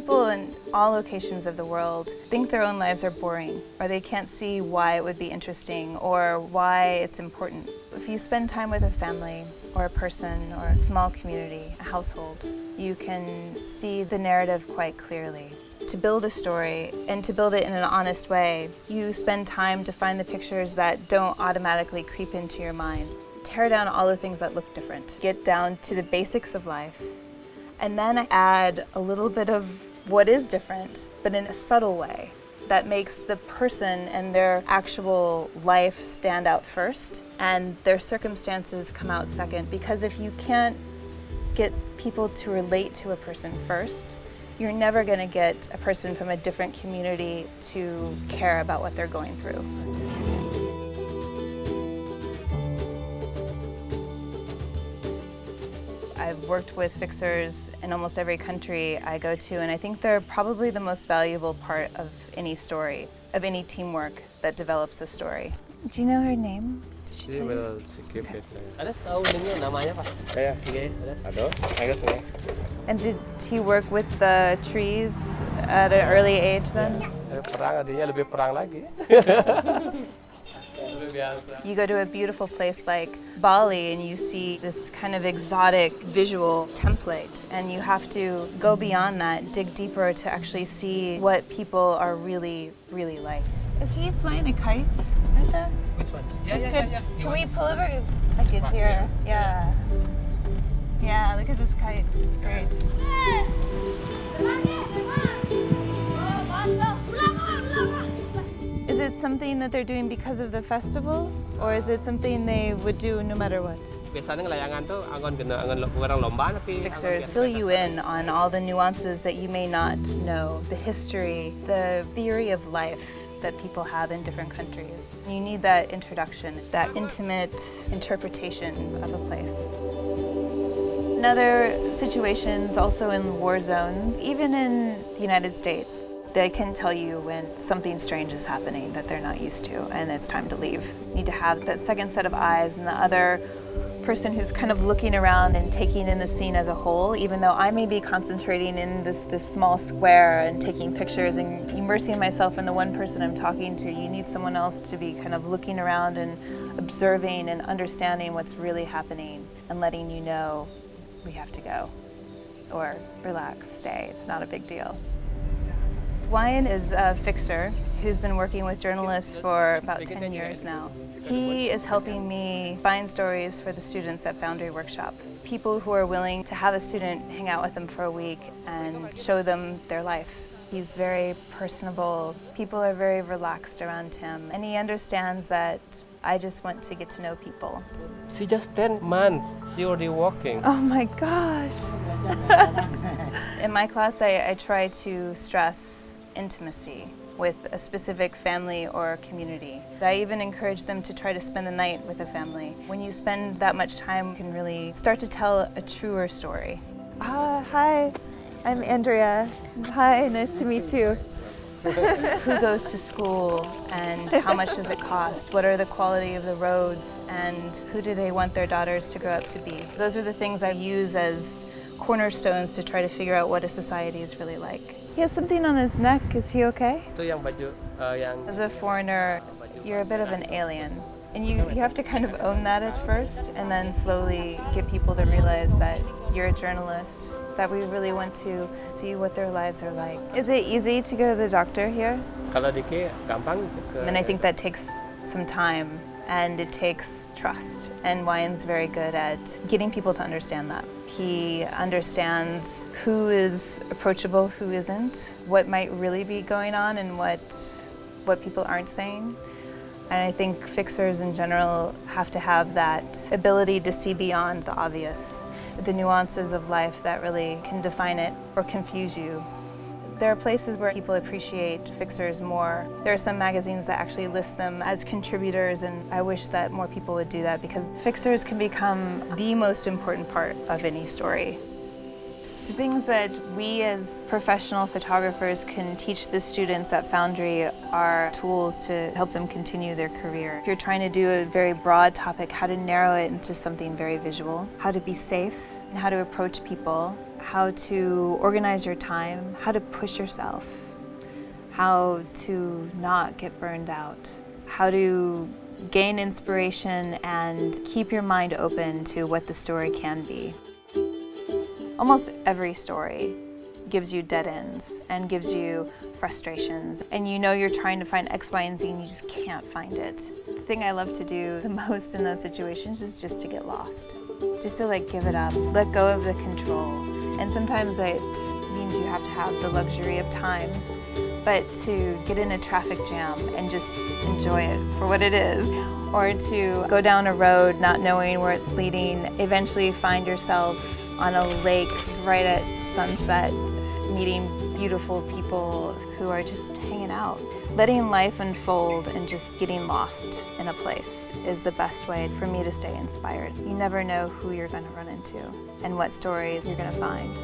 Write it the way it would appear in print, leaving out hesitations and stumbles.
People in all locations of the world think their own lives are boring, or they can't see why it would be interesting or why it's important. If you spend time with a family or a person or a small community, a household, you can see the narrative quite clearly. To build a story and to build it in an honest way, you spend time to find the pictures that don't automatically creep into your mind. Tear down all the things that look different. Get down to the basics of life. And then add a little bit of what is different, but in a subtle way that makes the person and their actual life stand out first and their circumstances come out second. Because if you can't get people to relate to a person first, you're never going to get a person from a different community to care about what they're going through. I've worked with fixers in almost every country I go to, and I think they're probably the most valuable part of any story, of any teamwork that develops a story. Do you know her name? She will skip it. And did he work with the trees at an early age then? You go to a beautiful place like Bali and you see this kind of exotic visual template, and you have to go beyond that, dig deeper to actually see what people are really, really like. Is he flying a kite right there? Which one? Can we pull over? I can hear. Yeah. Yeah, look at this kite. It's great. Is it something that they're doing because of the festival, or is it something they would do no matter what? Fixers fill you in on all the nuances that you may not know, the history, the theory of life that people have in different countries. You need that introduction, that intimate interpretation of a place. In other situations, also in war zones, even in the United States, they can tell you when something strange is happening that they're not used to and it's time to leave. You need to have that second set of eyes and the other person who's kind of looking around and taking in the scene as a whole, even though I may be concentrating in this small square and taking pictures and immersing myself in the one person I'm talking to. You need someone else to be kind of looking around and observing and understanding what's really happening and letting you know we have to go, or relax, stay, it's not a big deal. Wayan is a fixer who's been working with journalists for about 10 years now. He is helping me find stories for the students at Foundry Workshop. People who are willing to have a student hang out with them for a week and show them their life. He's very personable. People are very relaxed around him, and he understands that I just want to get to know people. She just 10 months, she already walking. Oh my gosh. In my class, I try to stress intimacy with a specific family or community. I even encourage them to try to spend the night with a family. When you spend that much time, you can really start to tell a truer story. Hi, I'm Andrea. Hi, nice to meet you. Who goes to school and how much does it cost? What are the quality of the roads and who do they want their daughters to grow up to be? Those are the things I use as cornerstones to try to figure out what a society is really like. He has something on his neck. Is he okay? As a foreigner, you're a bit of an alien. And you have to kind of own that at first and then slowly get people to realize that you're a journalist, that we really want to see what their lives are like. Is it easy to go to the doctor here? And I think that takes some time and it takes trust. And Wayan's very good at getting people to understand that. He understands who is approachable, who isn't, what might really be going on and what people aren't saying. And I think fixers in general have to have that ability to see beyond the obvious, the nuances of life that really can define it or confuse you. There are places where people appreciate fixers more. There are some magazines that actually list them as contributors, and I wish that more people would do that because fixers can become the most important part of any story. The things that we as professional photographers can teach the students at Foundry are tools to help them continue their career. If you're trying to do a very broad topic, how to narrow it into something very visual, how to be safe, and how to approach people, how to organize your time, how to push yourself, how to not get burned out, how to gain inspiration and keep your mind open to what the story can be. Almost every story gives you dead ends and gives you frustrations, and you know you're trying to find X, Y, and Z and you just can't find it. The thing I love to do the most in those situations is just to get lost. Just to give it up, let go of the control. And sometimes that means you have to have the luxury of time, but to get in a traffic jam and just enjoy it for what it is, or to go down a road not knowing where it's leading, eventually find yourself on a lake right at sunset, meeting beautiful people who are just hanging out. Letting life unfold and just getting lost in a place is the best way for me to stay inspired. You never know who you're going to run into and what stories you're going to find.